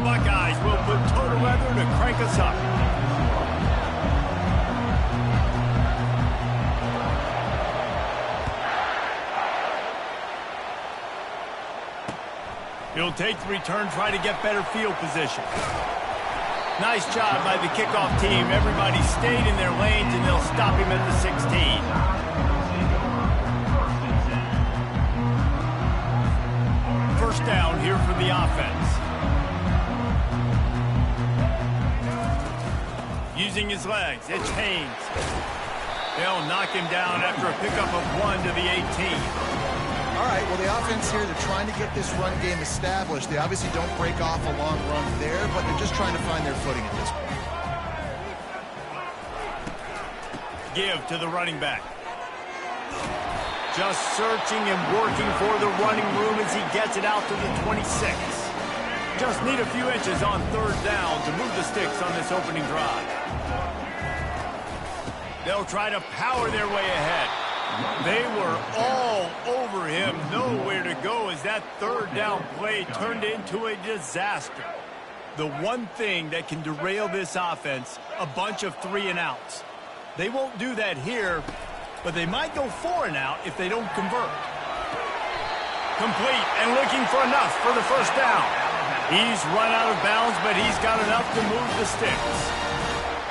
Buckeyes will put total weather to crank us up. He'll take the return, try to get better field position. Nice job by the kickoff team. Everybody stayed in their lanes, and they'll stop him at the 16. First down here for the offense. Using his legs, it's Haynes. They'll knock him down after a pickup of 1 to the 18. All right, well, the offense here, they're trying to get this run game established. They obviously don't break off a long run there, but they're just trying to find their footing at this point. Give to the running back. Just searching and working for the running room as he gets it out to the 26. Just need a few inches on third down to move the sticks on this opening drive. They'll try to power their way ahead. They were all over him, nowhere to go as that third down play turned into a disaster. The one thing that can derail this offense, a bunch of 3-and-outs. They won't do that here, but they might go 4-and-out if they don't convert. Complete and looking for enough for the first down. He's run out of bounds, but he's got enough to move the sticks.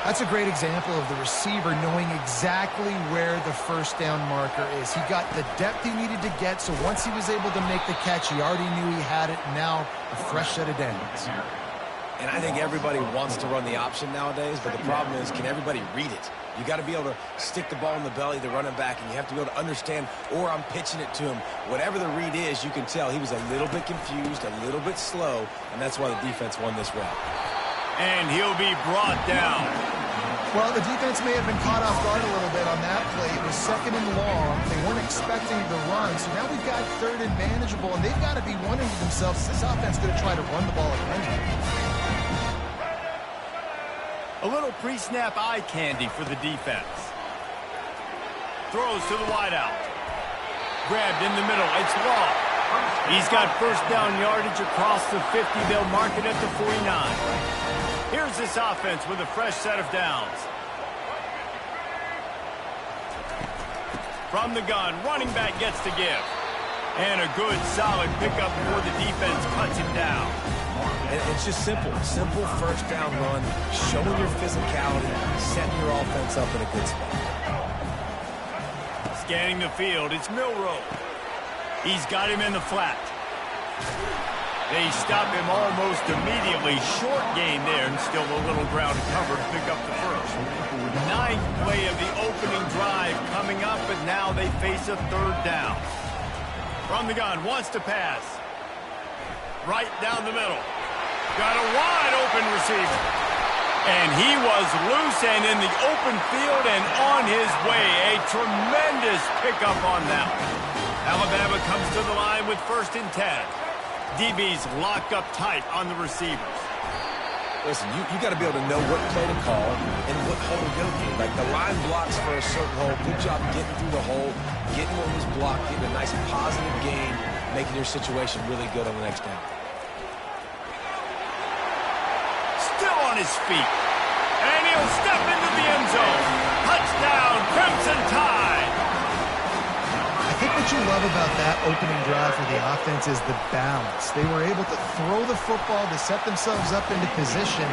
That's a great example of the receiver knowing exactly where the first down marker is. He got the depth he needed to get, so once he was able to make the catch, he already knew he had it. Now, a fresh set of downs. And I think everybody wants to run the option nowadays, but the problem is, can everybody read it? You got to be able to stick the ball in the belly of the running back, and you have to be able to understand, or I'm pitching it to him. Whatever the read is, you can tell he was a little bit confused, a little bit slow, and that's why the defense won this round. And he'll be brought down. Well, the defense may have been caught off guard a little bit on that play. It was 2nd and long. They weren't expecting the run, so now we've got 3rd and manageable, and they've got to be wondering to themselves, is this offense going to try to run the ball again? A little pre-snap eye candy for the defense. Throws to the wideout. Grabbed in the middle. It's Law. He's got first down yardage across the 50. They'll mark it at the 49. Here's this offense with a fresh set of downs. From the gun, running back gets to give. And a good, solid pickup before the defense cuts him down. And it's just simple. Simple first down run, showing your physicality, setting your offense up in a good spot. Scanning the field, it's Milroe. He's got him in the flat. They stop him almost immediately. Short gain there, and still a little ground to cover to pick up the first. 9th play of the opening drive coming up, but now they face a 3rd down. From the gun, wants to pass. Right down the middle. Got a wide open receiver. And he was loose and in the open field and on his way. A tremendous pickup on that one. Alabama comes to the line with 1st and 10. DB's locked up tight on the receivers. Listen, you got to be able to know what play to call and what hole to go through. Like the line blocks for a certain hole. Good job getting through the hole, getting what was blocked, getting a nice positive gain, making your situation really good on the next down. Still on his feet. And he'll step into the end zone. Touchdown, Crimson Tide. I think what you love about that opening drive for the offense is the balance. They were able to throw the football to set themselves up into position,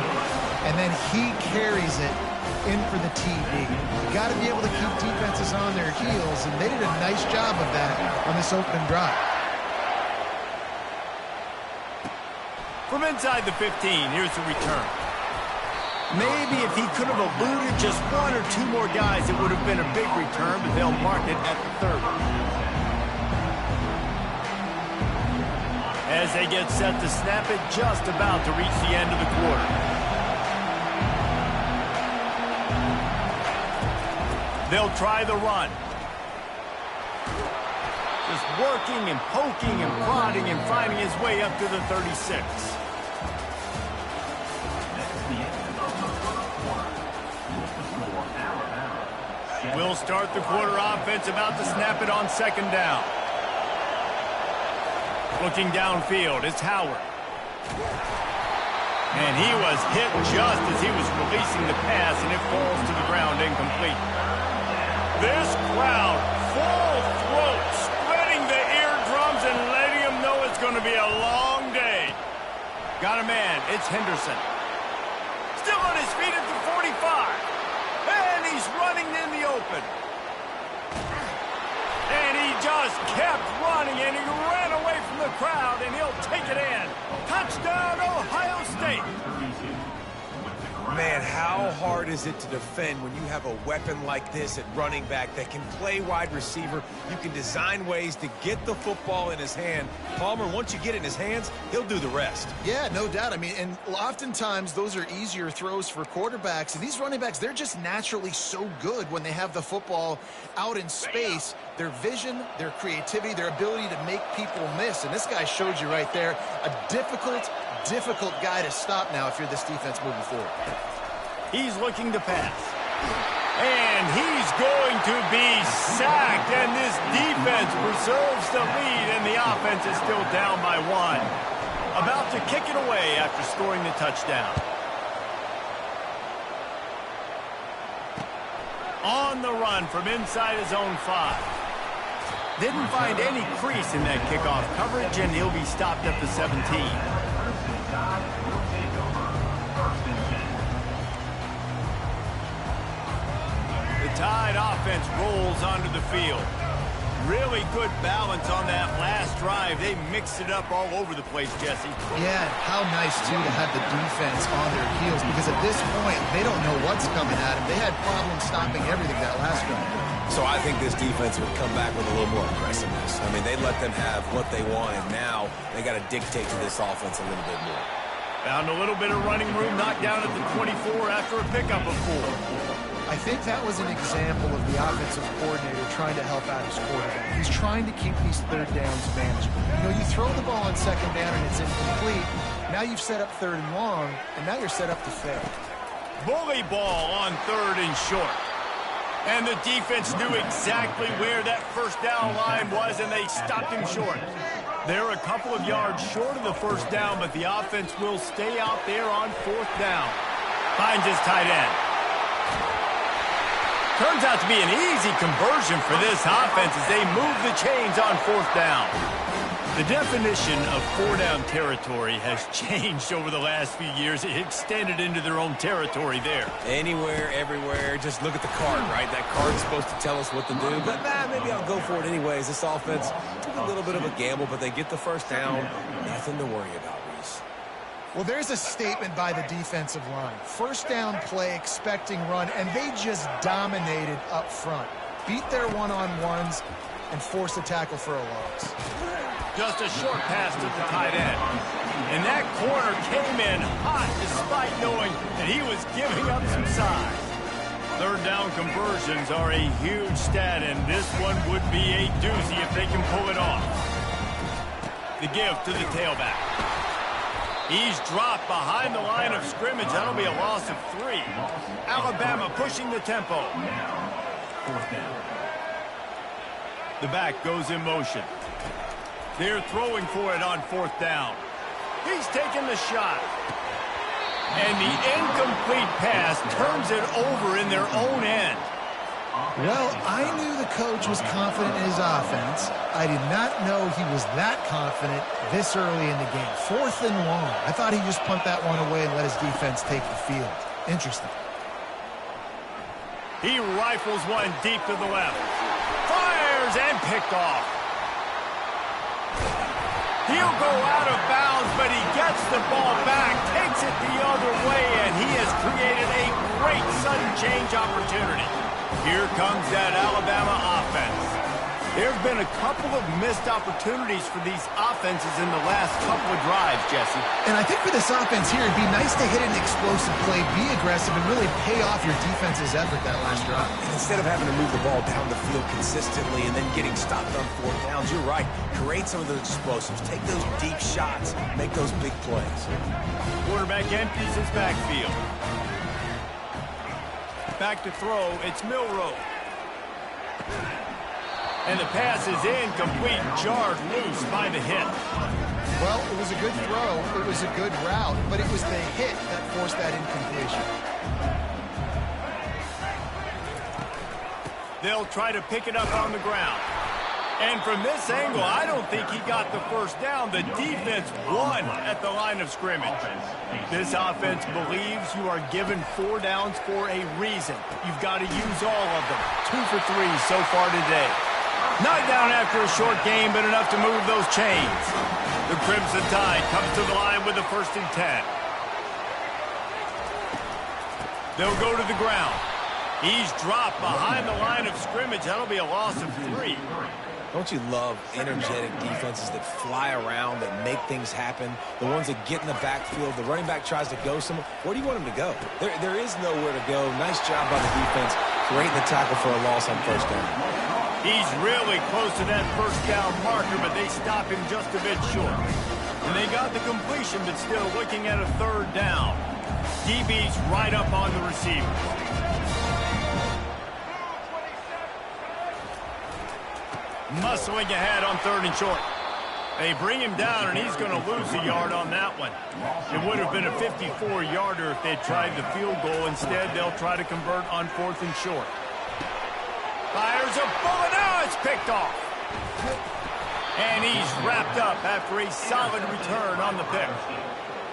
and then he carries it in for the TD. You got to be able to keep defenses on their heels, and they did a nice job of that on this opening drive. From inside the 15, here's the return. Maybe if he could have eluded just 1 or 2 more guys, it would have been a big return, but they'll mark it at the 30. As they get set to snap it, just about to reach the end of the quarter. They'll try the run. Just working and poking and prodding and finding his way up to the 36. We'll start the quarter. Offense about to snap it on 2nd down. Looking downfield, it's Howard. And he was hit just as he was releasing the pass, and it falls to the ground incomplete. This crowd, full throat, splitting the eardrums and letting him know it's going to be a long day. Got a man. It's Henderson. Still on his feet at the 45. And he's running in the open. And he just kept running, and he ran away from the crowd, and he'll take it in. Touchdown, Ohio State. Man, how hard is it to defend when you have a weapon like this at running back that can play wide receiver? You can design ways to get the football in his hand. Palmer, once you get it in his hands, he'll do the rest. Yeah, no doubt. I mean, and oftentimes those are easier throws for quarterbacks. And these running backs, they're just naturally so good when they have the football out in space. Their vision, their creativity, their ability to make people miss. And this guy showed you right there a difficult guy to stop now if you're this defense moving forward. He's looking to pass. And he's going to be sacked. And this defense preserves the lead, and the offense is still down by 1. About to kick it away after scoring the touchdown. On the run from inside his own 5. Didn't find any crease in that kickoff coverage, and he'll be stopped at the 17. The Tide offense rolls onto the field. Really good balance on that last drive. They mixed it up all over the place, Jesse. Yeah, how nice, too, to have the defense on their heels, because at this point, they don't know what's coming at them. They had problems stopping everything that last drive. So I think this defense would come back with a little more aggressiveness. I mean, they let them have what they want, and now they got to dictate to this offense a little bit more. Found a little bit of running room, knocked down at the 24 after a pickup of 4. I think that was an example of the offensive coordinator trying to help out his quarterback. He's trying to keep these third downs manageable. You know, you throw the ball on second down and it's incomplete. Now you've set up third and long, and now you're set up to fail. Bully ball on 3rd and short. And the defense knew exactly where that first down line was, and they stopped him short. They're a couple of yards short of the first down, but the offense will stay out there on 4th down. Finds his tight end. Turns out to be an easy conversion for this offense as they move the chains on 4th down. The definition of 4-down territory has changed over the last few years. It extended into their own territory there. Anywhere, everywhere, just look at the card, right? That card's supposed to tell us what to do, but maybe I'll go for it anyways. This offense took a little bit of a gamble, but they get the first down. Nothing to worry about, Reese. Well, there's a statement by the defensive line. First down play, expecting run, and they just dominated up front. Beat their one-on-ones and force a tackle for a loss. Just a short pass to the tight end. And that corner came in hot despite knowing that he was giving up some size. 3rd down conversions are a huge stat, and this one would be a doozy if they can pull it off. The give to the tailback. He's dropped behind the line of scrimmage. That'll be a loss of 3. Alabama pushing the tempo. 4th down. The back goes in motion. They're throwing for it on 4th down. He's taking the shot. And the incomplete pass turns it over in their own end. Well, I knew the coach was confident in his offense. I did not know he was that confident this early in the game. 4th and long. I thought he'd just punt that one away and let his defense take the field. Interesting. He rifles one deep to the left. Fires and picked off. He'll go out of bounds, but he gets the ball back, takes it the other way, and he has created a great sudden change opportunity. Here comes that Alabama offense. There have been a couple of missed opportunities for these offenses in the last couple of drives, Jesse. And I think for this offense here, it'd be nice to hit an explosive play, be aggressive, and really pay off your defense's effort that last drive. And instead of having to move the ball down the field consistently and then getting stopped on 4th downs, you're right. Create some of those explosives. Take those deep shots. Make those big plays. Quarterback empties his backfield. Back to throw. It's Milroe. And the pass is incomplete, jarred loose by the hit. Well, it was a good throw. It was a good route, but it was the hit that forced that incompletion. They'll try to pick it up on the ground. And from this angle, I don't think he got the first down. The defense won at the line of scrimmage. This offense believes you are given 4 downs for a reason. You've got to use all of them. 2 for 3 so far today. Not down after a short game, but enough to move those chains. The Crimson Tide comes to the line with a 1st and 10. They'll go to the ground. He's dropped behind the line of scrimmage. That'll be a loss of 3. Don't you love energetic defenses that fly around, that make things happen? The ones that get in the backfield. The running back tries to go somewhere. Where do you want him to go? There is nowhere to go. Nice job by the defense, creating the tackle for a loss on 1st down. He's really close to that 1st down marker, but they stop him just a bit short. And they got the completion, but still looking at a 3rd down. DB's right up on the receiver. Muscling ahead on 3rd and short. They bring him down, and he's going to lose a yard on that one. It would have been a 54-yarder if they tried the field goal. Instead, they'll try to convert on 4th and short. Fires a bullet. Now it's picked off. And he's wrapped up after a solid return on the pick.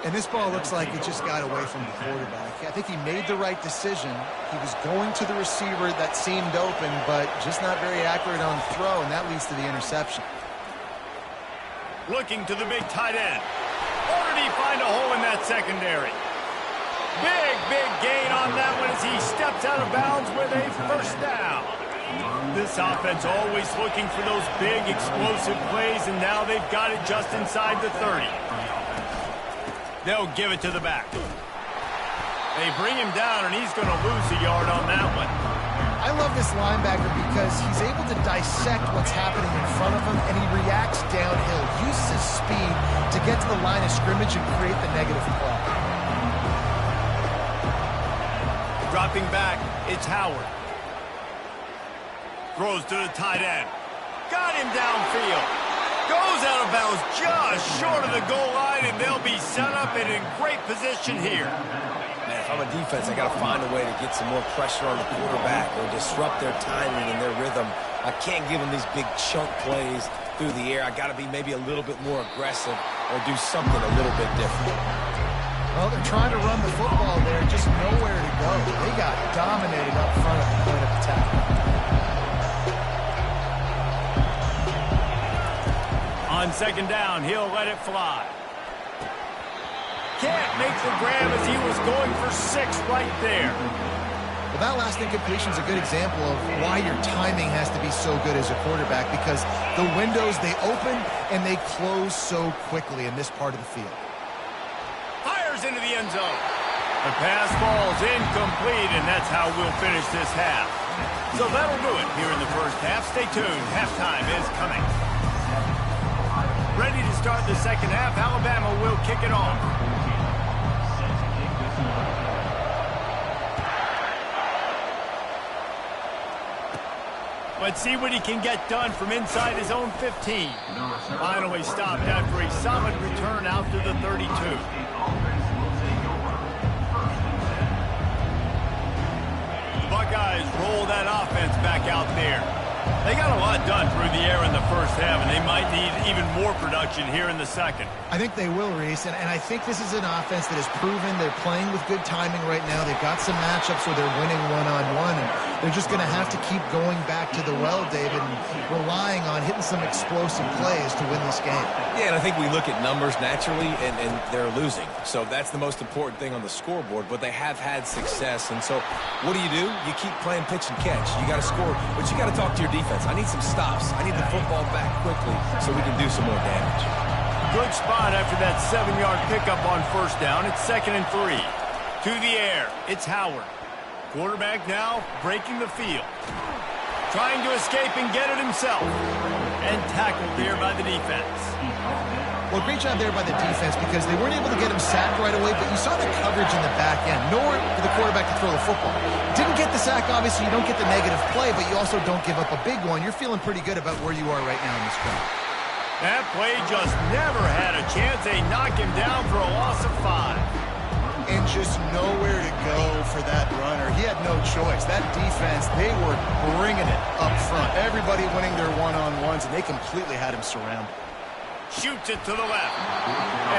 And this ball looks like it just got away from the quarterback. I think he made the right decision. He was going to the receiver that seemed open, but just not very accurate on the throw, and that leads to the interception. Looking to the big tight end. Or did he find a hole in that secondary? Big gain on that one as he steps out of bounds with a 1st down. This offense always looking for those big explosive plays, and now they've got it just inside the 30. They'll give it to the back. They bring him down, and he's going to lose a yard on that one. I love this linebacker because he's able to dissect what's happening in front of him, and he reacts downhill, uses his speed to get to the line of scrimmage and create the negative play. Dropping back, it's Howard. Throws to the tight end. Got him downfield. Goes out of bounds just short of the goal line, and they'll be set up and in great position here. Man, if I'm a defense, I got to find a way to get some more pressure on the quarterback or disrupt their timing and their rhythm. I can't give them these big chunk plays through the air. I got to be maybe a little bit more aggressive or do something a little bit different. Well, they're trying to run the football there, just nowhere to go. They got dominated up front at the point of attack. On 2nd down, he'll let it fly. Can't make the grab as he was going for 6 right there. Well, that last incompletion is a good example of why your timing has to be so good as a quarterback, because the windows, they open and they close so quickly in this part of the field. Fires into the end zone. The pass falls incomplete, and that's how we'll finish this half. So that'll do it here in the first half. Stay tuned. Halftime is coming. Ready to start the second half. Alabama will kick it off. Let's see what he can get done from inside his own 15. Finally stopped after a solid return out to the 32. The Buckeyes roll that offense back out there. They got a lot done through the air in the first half, and they might need even more production here in the second. I think they will, Reese, and I think this is an offense that has proven they're playing with good timing right now. They've got some matchups where they're winning one-on-one, and they're just going to have to keep going back to the well, David, and relying on hitting some explosive plays to win this game. Yeah, and I think we look at numbers naturally, and they're losing. So that's the most important thing on the scoreboard, but they have had success. And so what do? You keep playing pitch and catch. You got to score, but you got to talk to your defense. I need some stops. I need the football back quickly so we can do some more damage. Good spot after that 7-yard pickup on first down. It's 2nd and 3. To the air, it's Howard. Quarterback now breaking the field. Trying to escape and get it himself. And tackled there by the defense. Well, great job there by the defense because they weren't able to get him sacked right away, but you saw the coverage in the back end. Nowhere for the quarterback to throw the football. Didn't get the sack, obviously. You don't get the negative play, but you also don't give up a big one. You're feeling pretty good about where you are right now in this game. That play just never had a chance. They knock him down for a loss of 5. And just nowhere to go for that runner. He had no choice. That defense, they were bringing it up front. Everybody winning their one-on-ones, and they completely had him surrounded. Shoots it to the left.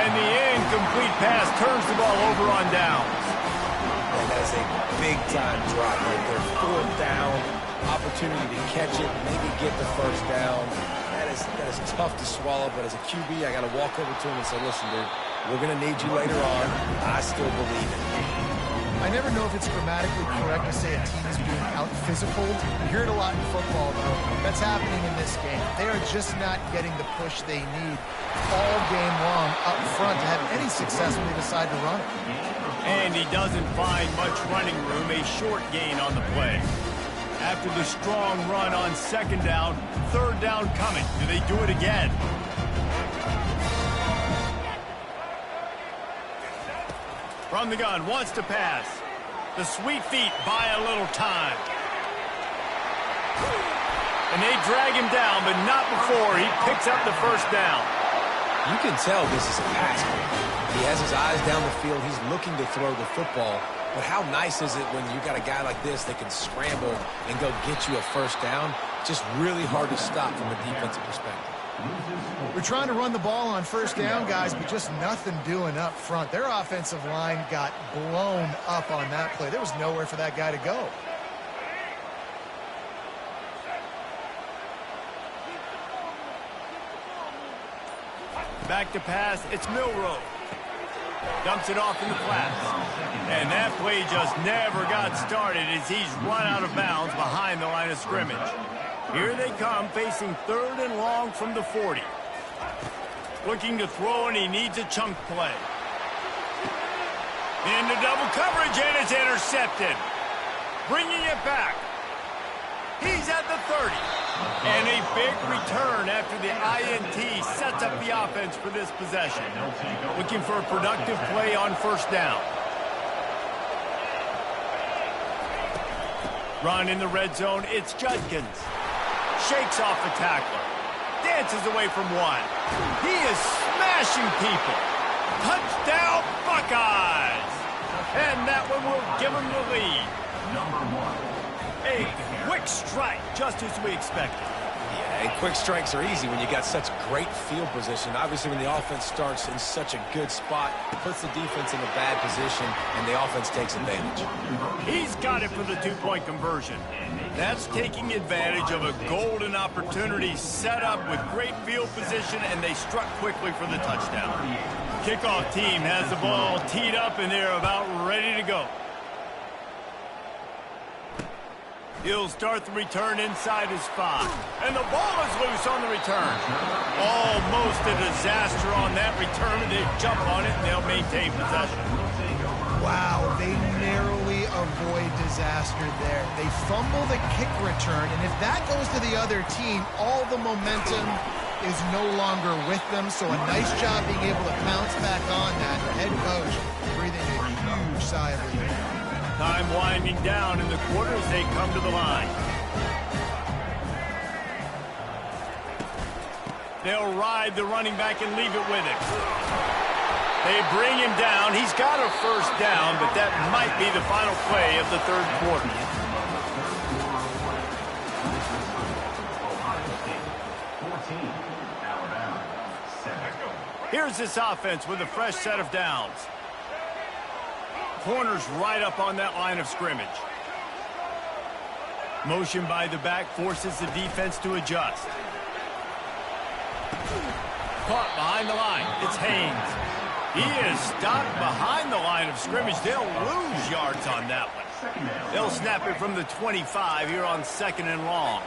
And the incomplete pass turns the ball over on downs. And that's a big-time drop right there. 4th down, opportunity to catch it, maybe get the first down. That is tough to swallow, but as a QB, I got to walk over to him and say, listen, dude, we're going to need you later on. I still believe it. I never know if it's grammatically correct to say a team is being out-physical. You hear it a lot in football, though. That's happening in this game. They are just not getting the push they need all game long up front to have any success when they decide to run it. And he doesn't find much running room, a short gain on the play. After the strong run on 2nd down, 3rd down coming. Do they do it again? From the gun, wants to pass. The sweet feet buy a little time. And they drag him down, but not before he picks up the first down. You can tell this is a pass play. He has his eyes down the field. He's looking to throw the football. But how nice is it when you got a guy like this that can scramble and go get you a first down? Just really hard to stop from a defensive perspective. We're trying to run the ball on 1st down, guys, but just nothing doing up front. Their offensive line got blown up on that play. There was nowhere for that guy to go. Back to pass, it's Milroe. Dumps it off in the flats. And that play just never got started as he's run out of bounds behind the line of scrimmage. Here they come, facing 3rd and long from the 40. Looking to throw, and he needs a chunk play. Into double coverage, and it's intercepted. Bringing it back. He's at the 30. And a big return after the INT sets up the offense for this possession. Looking for a productive play on 1st down. Run in the red zone, it's Judkins. Shakes off the tackler. Dances away from one. He is smashing people. Touchdown, Buckeyes! And that one will give him the lead. A quick strike, just as we expected. Yeah, and quick strikes are easy when you got such great field position. Obviously, when the offense starts in such a good spot, it puts the defense in a bad position, and the offense takes advantage. He's got it for the 2-point conversion. That's taking advantage of a golden opportunity set up with great field position, and they struck quickly for the touchdown. Kickoff team has the ball teed up, and they're about ready to go. He'll start the return inside his 5. And the ball is loose on the return. Almost a disaster on that return. They jump on it, and they'll maintain possession. Wow, they narrowly avoid disaster there. They fumble the kick return, and if that goes to the other team, all the momentum is no longer with them. So a nice job being able to pounce back on that. The head coach breathing a huge sigh of relief. Time winding down in the quarter as they come to the line. They'll ride the running back and leave it with him. They bring him down. He's got a first down, but that might be the final play of the 3rd quarter. Here's this offense with a fresh set of downs. Corners right up on that line of scrimmage. Motion by the back forces the defense to adjust. Caught behind the line. It's Haynes. He is stopped behind the line of scrimmage. They'll lose yards on that one. They'll snap it from the 25 here on 2nd and long.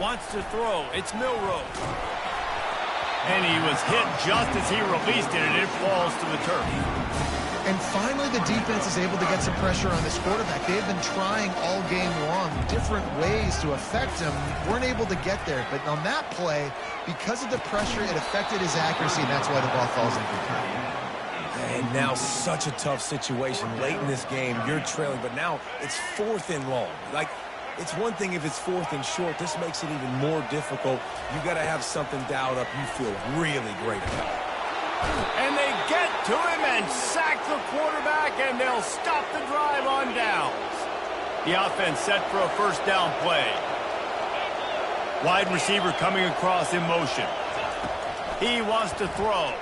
Wants to throw. It's Milroe. And he was hit just as he released it, and it falls to the turf. And finally, the defense is able to get some pressure on this quarterback. They've been trying all game long different ways to affect him. Weren't able to get there. But on that play, because of the pressure, it affected his accuracy, and that's why the ball falls incomplete. And now such a tough situation late in this game. You're trailing, but now it's 4th and long. Like, it's one thing if it's 4th and short. This makes it even more difficult. You got to have something dialed up you feel really great about. And they get to him and sack the quarterback, and they'll stop the drive on downs. The offense set for a first down play. Wide receiver coming across in motion. He wants to throw.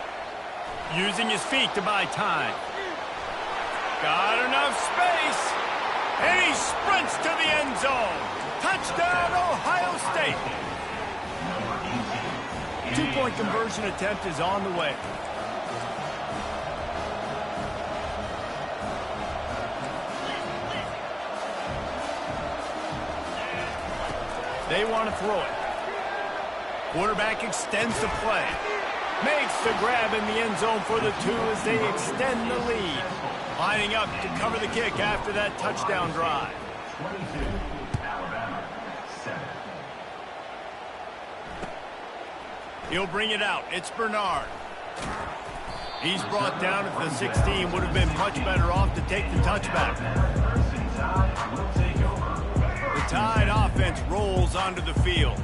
Using his feet to buy time. Got enough space. And he sprints to the end zone. Touchdown, Ohio State. 2-point conversion attempt is on the way. They want to throw it. Quarterback extends the play. Makes the grab in the end zone for the 2 as they extend the lead. Lining up to cover the kick after that touchdown drive. He'll bring it out. It's Bernard. He's brought down at the 16. Would have been much better off to take the touchback. The Tide offense rolls onto the field.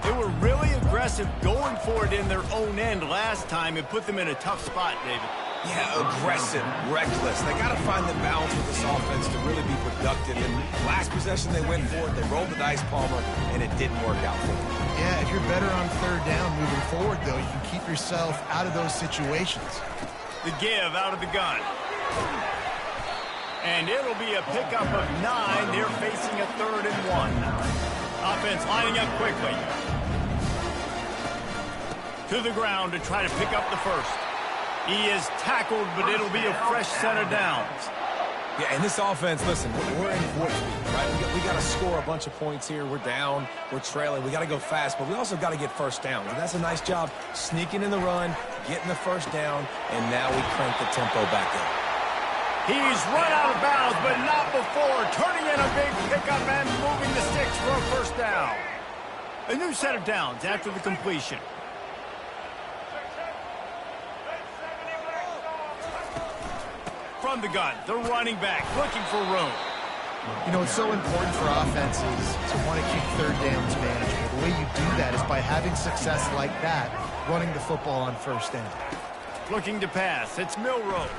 They were really aggressive going for it in their own end last time. It put them in a tough spot, David. Yeah, aggressive, reckless. They got to find the balance with this offense to really be productive. And last possession they went for it, they rolled the dice, Palmer, and it didn't work out for them. Yeah, if you're better on 3rd down moving forward, though, you can keep yourself out of those situations. The give out of the gun. And it'll be a pickup of 9. They're facing a 3rd and 1. Offense lining up quickly. To the ground to try to pick up the first. He is tackled, but it'll be a fresh set of downs. Yeah, and this offense, listen, we're in 4th, right? We got to score a bunch of points here. We're down. We're trailing. We got to go fast, but we also got to get first down. And that's a nice job sneaking in the run, getting the first down, and now we crank the tempo back up. He's run out of bounds, but not before. Turning in a big pickup and moving the sticks for a first down. A new set of downs after the completion. From the gun, the running back looking for room. You know, it's so important for offenses to want to keep 3rd downs manageable. The way you do that is by having success like that, running the football on 1st down. Looking to pass, it's Milroe.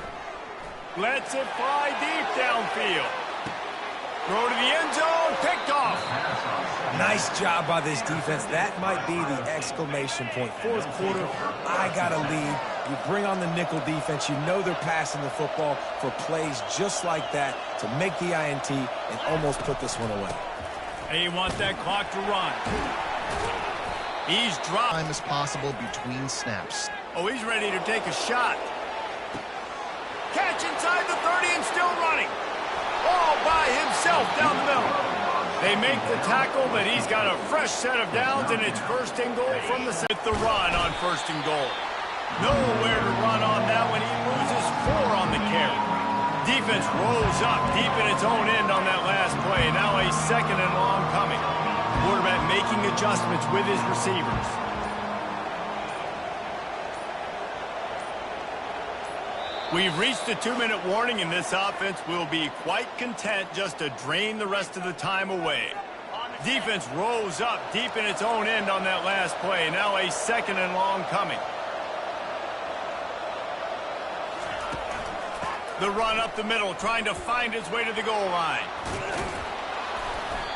Lets it fly deep downfield. Throw to the end zone, picked off. Nice job by this defense. That might be the exclamation point. 4th quarter, I got a lead. You bring on the nickel defense. You know they're passing the football for plays just like that to make the INT and almost put this one away. They want that clock to run. He's dropped. Time as possible between snaps. Oh, he's ready to take a shot. Catch inside the 30 and still running. All by himself down the middle. They make the tackle, but he's got a fresh set of downs, and it's 1st and goal from the set. The run on 1st and goal. Nowhere to run on that when he loses 4 on the carry. Defense rolls up deep in its own end on that last play. Now a 2nd and long coming. Quarterback making adjustments with his receivers. We've reached a 2-minute warning, and this offense will be quite content just to drain the rest of the time away. Defense rolls up deep in its own end on that last play. Now a 2nd and long coming. The run up the middle, trying to find his way to the goal line.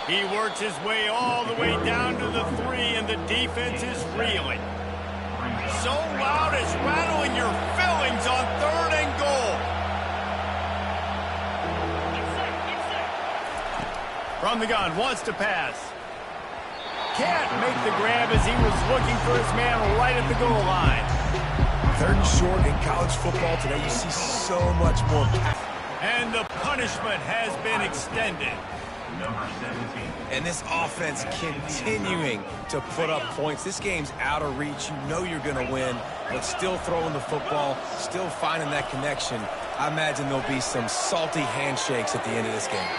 He works his way all the way down to the 3, and the defense is reeling. So loud it's rattling your fillings on 3rd and goal. From the gun, wants to pass. Can't make the grab as he was looking for his man right at the goal line. 3rd and short in college football today, you see so much more. And the punishment has been extended. And this offense continuing to put up points. This game's out of reach. You know you're going to win, but still throwing the football, still finding that connection. I imagine there'll be some salty handshakes at the end of this game.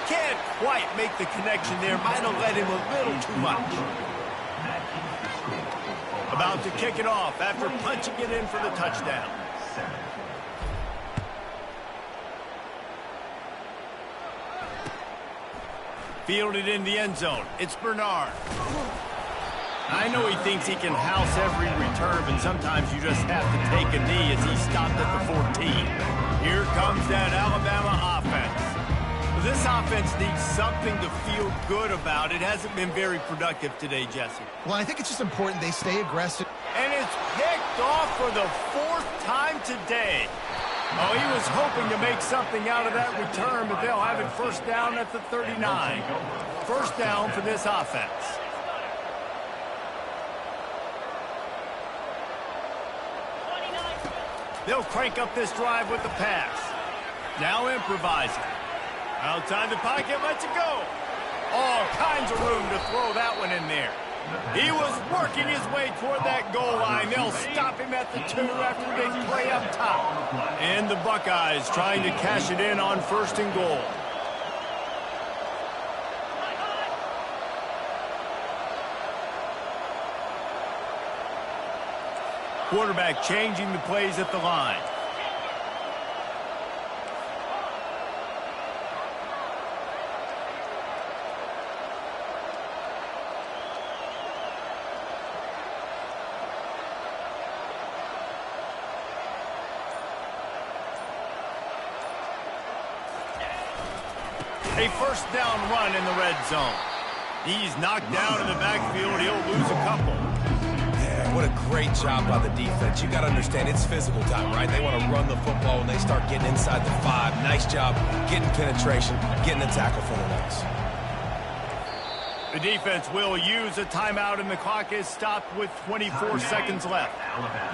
Can't quite make the connection there. Might have let him a little too much. About to kick it off after punching it in for the touchdown. Fielded in the end zone. It's Bernard. I know he thinks he can house every return, but sometimes you just have to take a knee as he stopped at the 14. Here comes that Alabama offense. This offense needs something to feel good about. It hasn't been very productive today, Jesse. Well, I think it's just important they stay aggressive. And it's picked off for the 4th time today. Oh, he was hoping to make something out of that return, but they'll have it first down at the 39. First down for this offense. They'll crank up this drive with the pass. Now improvising. Outside the pocket, lets it go. All kinds of room to throw that one in there. He was working his way toward that goal line. They'll stop him at the 2 after a big play up top. And the Buckeyes trying to cash it in on 1st and goal. Quarterback changing the plays at the line. A first down run in the red zone. He's knocked down in the backfield. He'll lose a couple. Yeah, what a great job by the defense. You got to understand, it's physical time, right? They want to run the football when they start getting inside the 5. Nice job getting penetration, getting the tackle for the loss. The defense will use a timeout, and the clock is stopped with 24 seconds left.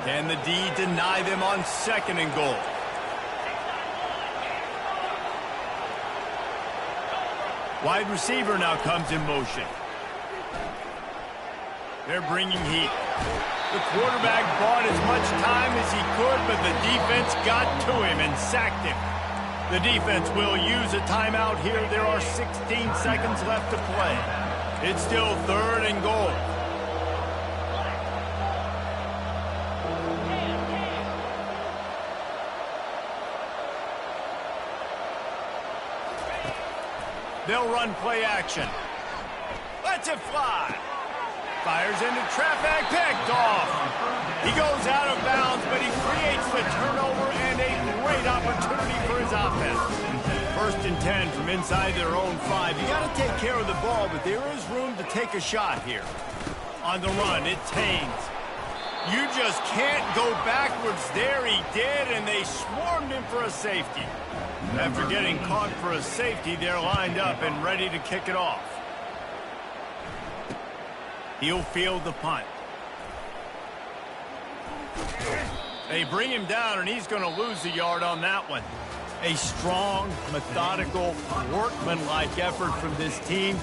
Can the D deny them on 2nd and goal? Wide receiver now comes in motion. They're bringing heat. The quarterback bought as much time as he could, but the defense got to him and sacked him. The defense will use a timeout here. There are 16 seconds left to play. It's still 3rd and goal. They'll run play action. Lets it fly. Fires into traffic, picked off. He goes out of bounds, but he creates the turnover and a great opportunity for his offense. 1st and 10 from inside their own 5. You got to take care of the ball, but there is room to take a shot here. On the run, it's Haynes. You just can't go backwards there. He did, and they swarmed him for a safety. After getting caught for a safety, they're lined up and ready to kick it off. He'll field the punt. They bring him down, and he's going to lose a yard on that one. A strong, methodical, workmanlike effort from this team.